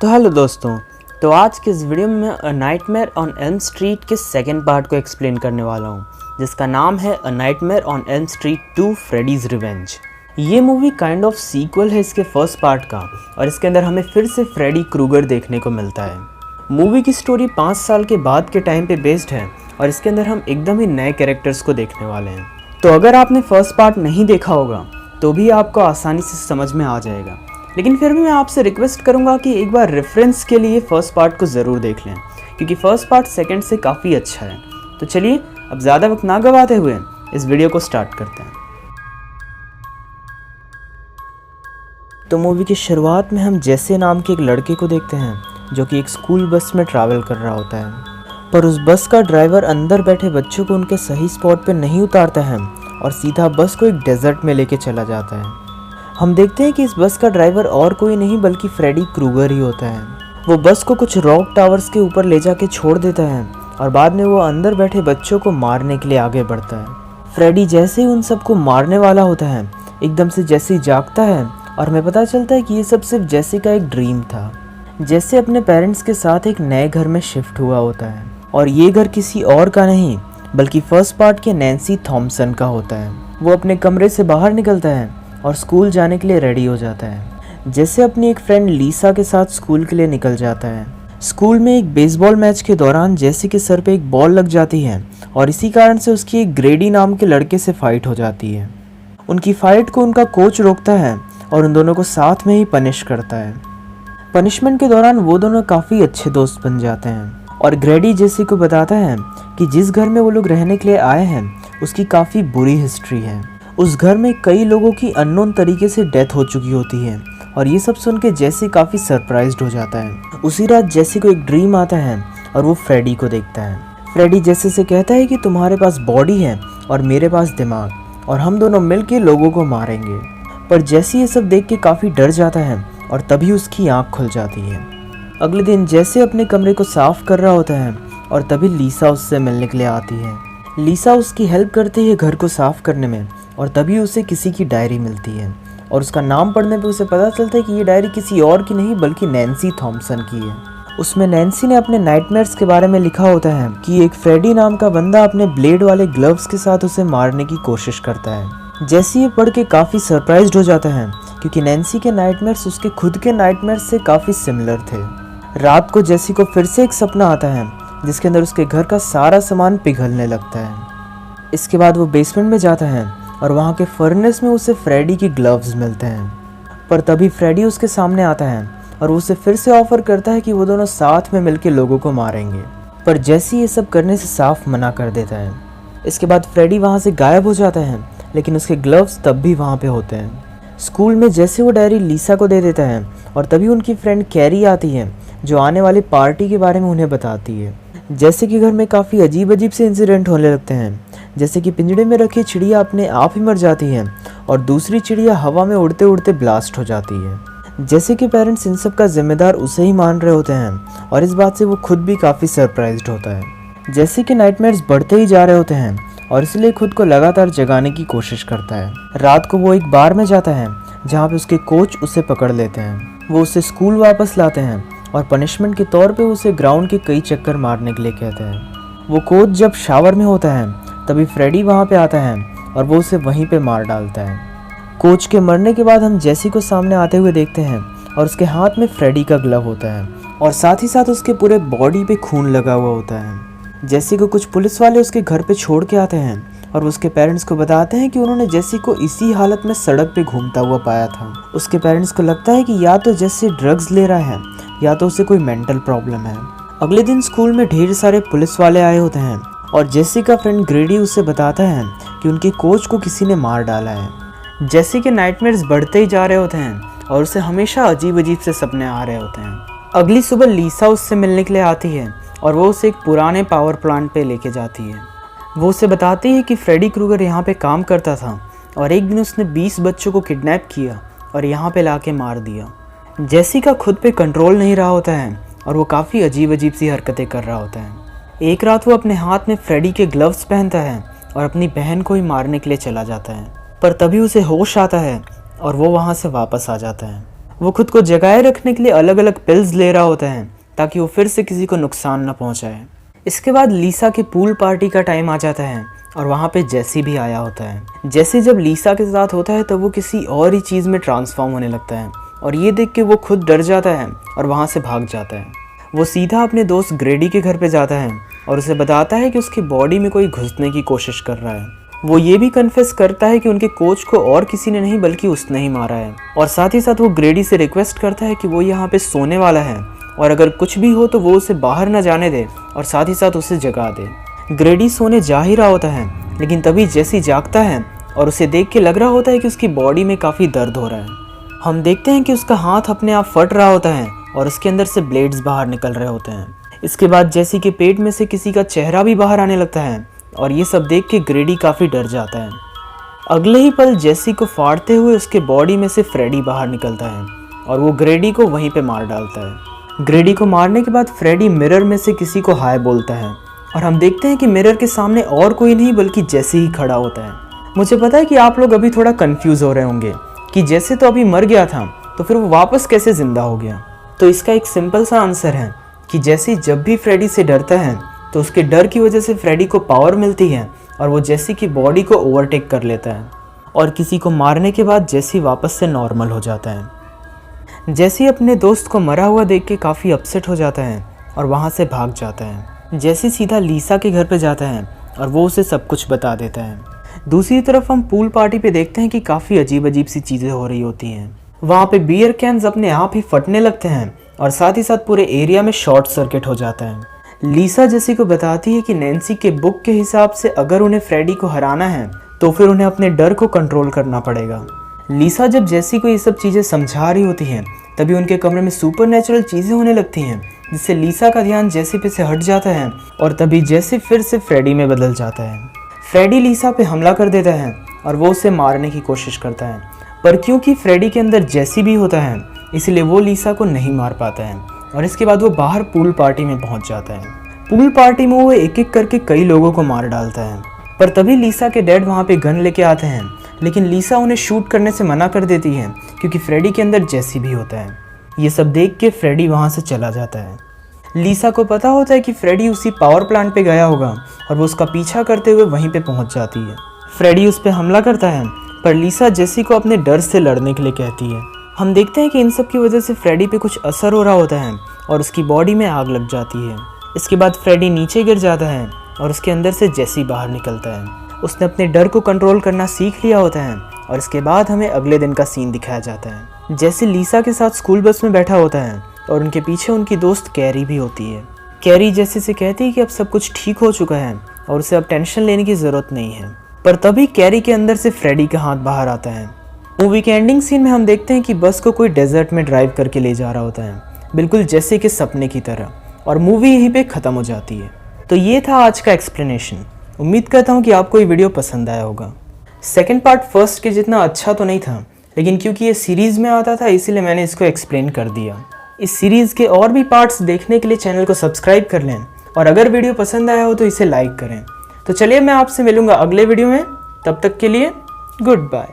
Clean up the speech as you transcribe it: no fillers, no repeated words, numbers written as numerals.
तो हेलो दोस्तों, तो आज के इस वीडियो में मैं a nightmare on Elm Street के सेकंड पार्ट को एक्सप्लेन करने वाला हूँ, जिसका नाम है a nightmare on Elm Street 2 Freddy's revenge. ये मूवी काइंड ऑफ सीक्वल है इसके फर्स्ट पार्ट का, और इसके अंदर हमें फिर से फ्रेडी क्रूगर देखने को मिलता है। मूवी की स्टोरी 5 साल के बाद के टाइम पे बेस्ड है, और इसके अंदर हम एकदम ही नए कैरेक्टर्स को देखने वाले हैं। तो अगर आपने फर्स्ट पार्ट नहीं देखा होगा तो भी आपको आसानी से समझ में आ जाएगा, लेकिन फिर भी मैं आपसे रिक्वेस्ट करूंगा कि एक बार रेफरेंस के लिए फर्स्ट पार्ट को ज़रूर देख लें, क्योंकि फर्स्ट पार्ट सेकंड से काफ़ी अच्छा है। तो चलिए अब ज़्यादा वक्त ना गवाते हुए इस वीडियो को स्टार्ट करते हैं। तो मूवी की शुरुआत में हम जैसे नाम के एक लड़के को देखते हैं, जो कि एक स्कूल बस में ट्रैवल कर रहा होता है, पर उस बस का ड्राइवर अंदर बैठे बच्चों को उनके सही स्पॉट पर नहीं उतारता है और सीधा बस को एक डेजर्ट में लेके चला जाता है। हम देखते हैं कि इस बस का ड्राइवर और कोई नहीं बल्कि फ्रेडी क्रूगर ही होता है। वो बस को कुछ रॉक टावर्स के ऊपर ले जाके छोड़ देता है और बाद में वो अंदर बैठे बच्चों को मारने के लिए आगे बढ़ता है। फ्रेडी जैसे ही उन सबको मारने वाला होता है, एकदम से जैसे जागता है और हमें पता चलता है कि ये सब सिर्फ जैसे का एक ड्रीम था। जैसे अपने पेरेंट्स के साथ एक नए घर में शिफ्ट हुआ होता है, और ये घर किसी और का नहीं बल्कि फर्स्ट पार्ट के नैन्सी थॉम्पसन का होता है। वो अपने कमरे से बाहर निकलता है और स्कूल जाने के लिए रेडी हो जाता है। जैसे अपनी एक फ्रेंड लीसा के साथ स्कूल के लिए निकल जाता है। स्कूल में एक बेसबॉल मैच के दौरान जैसे के सर पे एक बॉल लग जाती है और इसी कारण से उसकी एक ग्रेडी नाम के लड़के से फाइट हो जाती है। उनकी फाइट को उनका कोच रोकता है और उन दोनों को साथ में ही पनिश करता है। पनिशमेंट के दौरान वो दोनों काफ़ी अच्छे दोस्त बन जाते हैं, और ग्रेडी जेसी को बताता है कि जिस घर में वो लोग रहने के लिए आए हैं उसकी काफ़ी बुरी हिस्ट्री है। उस घर में कई लोगों की अननोन तरीके से डेथ हो चुकी होती है, और ये सब सुन के जेसी काफ़ी सरप्राइज्ड हो जाता है। उसी रात जेसी को एक ड्रीम आता है और वो फ्रेडी को देखता है। फ्रेडी जेसी से कहता है कि तुम्हारे पास बॉडी है और मेरे पास दिमाग, और हम दोनों मिलके लोगों को मारेंगे। पर जेसी ये सब देख के काफ़ी डर जाता है और तभी उसकी आँख खुल जाती है। अगले दिन जैसे अपने कमरे को साफ कर रहा होता है और तभी लीसा उससे मिलने के लिए आती है। लीसा उसकी हेल्प करती है घर को साफ करने में, और तभी उसे किसी की डायरी मिलती है, और उसका नाम पढ़ने पे उसे पता चलता है कि ये डायरी किसी और की नहीं बल्कि नैन्सी थॉम्पसन की है। उसमें नैन्सी ने अपने नाइटमेयर्स के बारे में लिखा होता है कि एक फ्रेडी नाम का बंदा अपने ब्लेड वाले ग्लव्स के साथ उसे मारने की कोशिश करता है। जैसे ये पढ़ के काफ़ी सरप्राइज्ड हो जाता है, क्योंकि नैन्सी के नाइटमेयर्स उसके खुद के नाइटमेयर्स से काफ़ी सिमिलर थे। रात को जेसी को फिर से एक सपना आता है जिसके अंदर उसके घर का सारा सामान पिघलने लगता है। इसके बाद वो बेसमेंट में जाता है और वहाँ के फर्नेस में उसे फ्रेडी के ग्लव्स मिलते हैं, पर तभी फ्रेडी उसके सामने आता है और उसे फिर से ऑफर करता है कि वो दोनों साथ में मिलकर लोगों को मारेंगे, पर जेसी ये सब करने से साफ मना कर देता है। इसके बाद फ्रेडी वहाँ से गायब हो जाता है, लेकिन उसके ग्लव्स तब भी वहाँ पे होते हैं। स्कूल में जैसे वो डायरी लीसा को दे देता है, और तभी उनकी फ्रेंड कैरी आती है जो आने वाली पार्टी के बारे में उन्हें बताती है। जैसे कि घर में काफ़ी अजीब अजीब से इंसिडेंट होने लगते हैं, जैसे कि पिंजड़े में रखी चिड़िया अपने आप ही मर जाती है और दूसरी चिड़िया हवा में उड़ते उड़ते ब्लास्ट हो जाती है। जैसे कि पेरेंट्स इन सब का जिम्मेदार उसे ही मान रहे होते हैं, और इस बात से वो खुद भी काफ़ी सरप्राइज्ड होता है। जैसे कि नाइटमेयर्स बढ़ते ही जा रहे होते हैं, और इसलिए खुद को लगातार जगाने की कोशिश करता है। रात को वो एक बार में जाता है जहाँ पे उसके कोच उसे पकड़ लेते हैं। वो उसे स्कूल वापस लाते हैं और पनिशमेंट के तौर पे उसे ग्राउंड के कई चक्कर मारने के लिए कहते हैं। वो कोच जब शावर में होता है तभी फ्रेडी वहाँ पे आता है और वो उसे वहीं पे मार डालता है। कोच के मरने के बाद हम जेसी को सामने आते हुए देखते हैं, और उसके हाथ में फ्रेडी का ग्लव होता है, और साथ ही साथ उसके पूरे बॉडी पे खून लगा हुआ होता है। जेसी को कुछ पुलिस वाले उसके घर पे छोड़ के आते हैं, और उसके पेरेंट्स को बताते हैं कि उन्होंने जेसी को इसी हालत में सड़क पे घूमता हुआ पाया था। उसके पेरेंट्स को लगता है कि या तो जेसी ड्रग्स ले रहा है या तो उसे कोई मेंटल प्रॉब्लम है। अगले दिन स्कूल में ढेर सारे पुलिस वाले आए होते हैं, और जेसी का फ्रेंड ग्रेडी उसे बताता है कि उनके कोच को किसी ने मार डाला है। जेसी के नाइटमेयर्स बढ़ते ही जा रहे होते हैं, और उसे हमेशा अजीब अजीब से सपने आ रहे होते हैं। अगली सुबह लीसा उससे मिलने के लिए आती है, और वो उसे एक पुराने पावर प्लांट पे लेके जाती है। वो उसे बताती है कि फ्रेडी क्रूगर यहाँ पे काम करता था, और एक दिन उसने 20 बच्चों को किडनैप किया और यहाँ पे लाके मार दिया। जेसी का खुद पे कंट्रोल नहीं रहा होता है, और वो काफ़ी अजीब अजीब सी हरकतें कर रहा होता है। एक रात वो अपने हाथ में फ्रेडी के ग्लव्स पहनता है और अपनी बहन को ही मारने के लिए चला जाता है, पर तभी उसे होश आता है और वो वहाँ से वापस आ जाता है। वो खुद को जगाए रखने के लिए अलग अलग पिल्स ले रहा होता है ताकि वो फिर से किसी को नुकसान न पहुंचाए। इसके बाद लीसा के पूल पार्टी का टाइम आ जाता है और वहाँ पे जेसी भी आया होता है। जेसी जब लीसा के साथ होता है तब वो किसी और ही चीज़ में ट्रांसफॉर्म होने लगता है और ये देख के वो खुद डर जाता है और वहाँ से भाग जाता है। वो सीधा अपने दोस्त ग्रेडी के घर पे जाता है और उसे बताता है कि उसकी बॉडी में कोई घुसने की कोशिश कर रहा है। वो ये भी कन्फेस करता है कि उनके कोच को और किसी ने नहीं बल्कि उसने ही मारा है और साथ ही साथ वो ग्रेडी से रिक्वेस्ट करता है कि वो यहाँ पे सोने वाला है और अगर कुछ भी हो तो वो उसे बाहर न जाने दे और साथ ही साथ उसे जगा दे। ग्रेडी सोने जा ही रहा होता है लेकिन तभी जेसी जागता है और उसे देख के लग रहा होता है कि उसकी बॉडी में काफ़ी दर्द हो रहा है। हम देखते हैं कि उसका हाथ अपने आप फट रहा होता है और उसके अंदर से ब्लेड्स बाहर निकल रहे होते हैं। इसके बाद जेसी के पेट में से किसी का चेहरा भी बाहर आने लगता है और ये सब देख के ग्रेडी काफ़ी डर जाता है। अगले ही पल जेसी को फाड़ते हुए उसके बॉडी में से फ्रेडी बाहर निकलता है और वो ग्रेडी को वहीं पे मार डालता है। ग्रेडी को मारने के बाद फ्रेडी मिरर में से किसी को हाय बोलता है और हम देखते हैं कि मिरर के सामने और कोई नहीं बल्कि जेसी ही खड़ा होता है। मुझे पता है कि आप लोग अभी थोड़ा कंफ्यूज हो रहे होंगे कि जेसी तो अभी मर गया था तो फिर वो वापस कैसे जिंदा हो गया। तो इसका एक सिंपल सा आंसर है कि जेसी जब भी फ्रेडी से डरता है तो उसके डर की वजह से फ्रेडी को पावर मिलती है और वो जेसी की बॉडी को ओवरटेक कर लेता है और किसी को मारने के बाद जेसी वापस से नॉर्मल हो जाता है। जेसी अपने दोस्त को मरा हुआ देख के काफ़ी अपसेट हो जाता है और वहाँ से भाग जाता है। जेसी सीधा लीसा के घर पे जाता है और वो उसे सब कुछ बता देता है। दूसरी तरफ हम पूल पार्टी पे देखते हैं कि काफ़ी अजीब अजीब सी चीज़ें हो रही होती हैं। वहाँ पे बियर कैन्स अपने आप ही फटने लगते हैं और साथ ही साथ पूरे एरिया में शॉर्ट सर्किट हो जाता है। लीसा जेसी को बताती है कि नैन्सी के बुक के हिसाब से अगर उन्हें फ्रेडी को हराना है तो फिर उन्हें अपने डर को कंट्रोल करना पड़ेगा। लीसा जब जेसी को ये सब चीज़ें समझा रही होती हैं तभी उनके कमरे में सुपरनैचुरल चीज़ें होने लगती हैं जिससे लीसा का ध्यान जेसी पे से हट जाता है और तभी जेसी फिर से फ्रेडी में बदल जाता है। फ्रेडी लीसा पे हमला कर देता है और वो उसे मारने की कोशिश करता है पर क्योंकि फ्रेडी के अंदर जेसी भी होता है इसलिए वो लीसा को नहीं मार पाता है और इसके बाद वो बाहर पूल पार्टी में पहुंच जाता है। पूल पार्टी में वो एक एक करके कई लोगों को मार डालता है पर तभी लीसा के डैड वहाँ पे गन लेके आते हैं लेकिन लीसा उन्हें शूट करने से मना कर देती है क्योंकि फ्रेडी के अंदर जेसी भी होता है। ये सब देख के फ्रेडी वहाँ से चला जाता है। लीसा को पता होता है कि फ्रेडी उसी पावर प्लांट पे गया होगा और वो उसका पीछा करते हुए वहीं पे पहुँच जाती है। फ्रेडी उस पर हमला करता है पर लीसा जेसी को अपने डर से लड़ने के लिए कहती है। हम देखते हैं कि इन सब की वजह से फ्रेडी पे कुछ असर हो रहा होता है और उसकी बॉडी में आग लग जाती है। इसके बाद फ्रेडी नीचे गिर जाता है और उसके अंदर से जेसी बाहर निकलता है। उसने अपने डर को कंट्रोल करना सीख लिया होता है और इसके बाद हमें अगले दिन का सीन दिखाया जाता है। जेसी लीसा के साथ स्कूल बस में बैठा होता है और उनके पीछे उनकी दोस्त कैरी भी होती है। कैरी जेसी से कहती है कि अब सब कुछ ठीक हो चुका है और उसे अब टेंशन लेने की ज़रूरत नहीं है पर तभी कैरी के अंदर से फ्रेडी का हाथ बाहर आता है। मूवी के एंडिंग सीन में हम देखते हैं कि बस को कोई डेजर्ट में ड्राइव करके ले जा रहा होता है बिल्कुल जेसी के सपने की तरह और मूवी यहीं पे ख़त्म हो जाती है। तो ये था आज का एक्सप्लेनेशन। उम्मीद करता हूँ कि आपको ये वीडियो पसंद आया होगा। सेकंड पार्ट फर्स्ट के जितना अच्छा तो नहीं था लेकिन क्योंकि ये सीरीज़ में आता था इसीलिए मैंने इसको एक्सप्लेन कर दिया। इस सीरीज़ के और भी पार्ट्स देखने के लिए चैनल को सब्सक्राइब कर लें और अगर वीडियो पसंद आया हो तो इसे लाइक करें। तो चलिए मैं आपसे मिलूँगा अगले वीडियो में, तब तक के लिए गुड बाय।